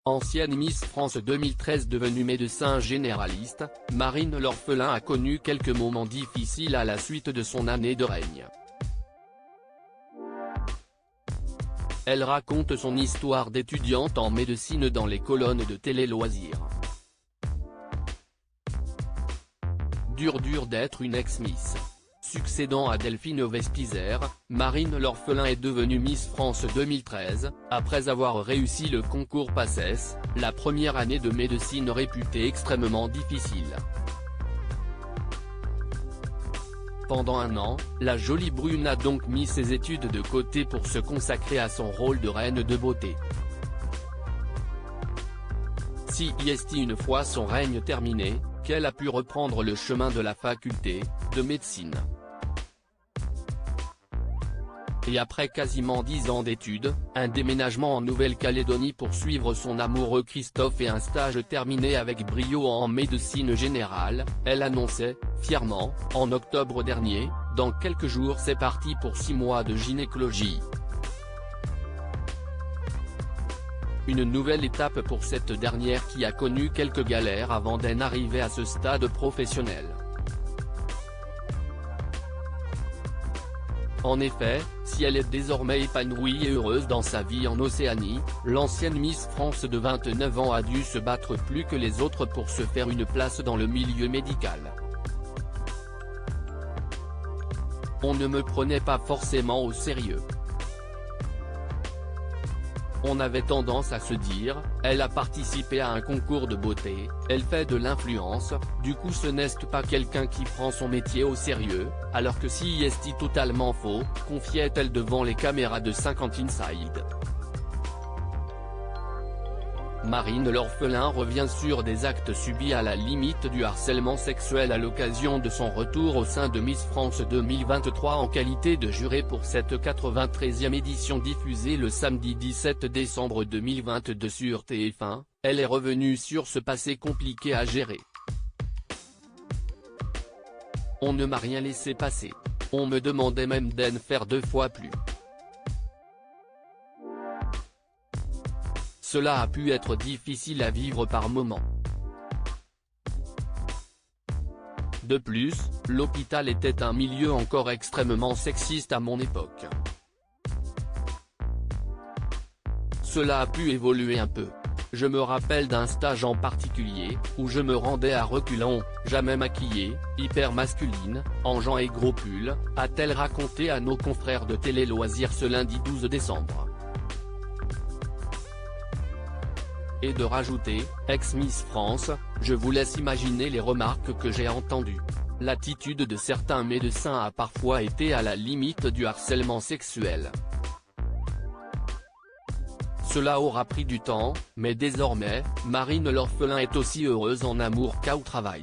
Ancienne Miss France 2013 devenue médecin généraliste, Marine L'Orphelin a connu quelques moments difficiles à la suite de son année de règne. Elle raconte son histoire d'étudiante en médecine dans les colonnes de Télé Loisirs. Dur d'être une ex-Miss. Succédant à Delphine Vespizer, Marine L'Orphelin est devenue Miss France 2013, après avoir réussi le concours PACES, la première année de médecine réputée extrêmement difficile. Pendant un an, la jolie brune a donc mis ses études de côté pour se consacrer à son rôle de reine de beauté. Si est une fois son règne terminé, qu'elle a pu reprendre le chemin de la faculté de médecine. Et après quasiment 10 ans d'études, un déménagement en Nouvelle-Calédonie pour suivre son amoureux Christophe et un stage terminé avec brio en médecine générale, elle annonçait, fièrement, en octobre dernier, « Dans quelques jours c'est parti pour 6 mois de gynécologie ». Une nouvelle étape pour cette dernière qui a connu quelques galères avant d'en arriver à ce stade professionnel. En effet, si elle est désormais épanouie et heureuse dans sa vie en Océanie, l'ancienne Miss France de 29 ans a dû se battre plus que les autres pour se faire une place dans le milieu médical. On ne me prenait pas forcément au sérieux. On avait tendance à se dire, elle a participé à un concours de beauté, elle fait de l'influence, du coup ce n'est pas quelqu'un qui prend son métier au sérieux, alors que si est totalement faux, confiait-elle devant les caméras de 50 Inside. Marine L'Orphelin revient sur des actes subis à la limite du harcèlement sexuel à l'occasion de son retour au sein de Miss France 2023 en qualité de juré pour cette 93e édition diffusée le samedi 17 décembre 2022 sur TF1, elle est revenue sur ce passé compliqué à gérer. On ne m'a rien laissé passer. On me demandait même d'en faire 2 fois plus. Cela a pu être difficile à vivre par moments. De plus, l'hôpital était un milieu encore extrêmement sexiste à mon époque. Cela a pu évoluer un peu. Je me rappelle d'un stage en particulier, où je me rendais à reculons, jamais maquillée, hyper masculine, en jeans et gros pull, a-t-elle raconté à nos confrères de Télé Loisirs ce lundi 12 décembre. Et de rajouter, ex-Miss France, je vous laisse imaginer les remarques que j'ai entendues. L'attitude de certains médecins a parfois été à la limite du harcèlement sexuel. Cela aura pris du temps, mais désormais, Marine L'Orphelin est aussi heureuse en amour qu'au travail.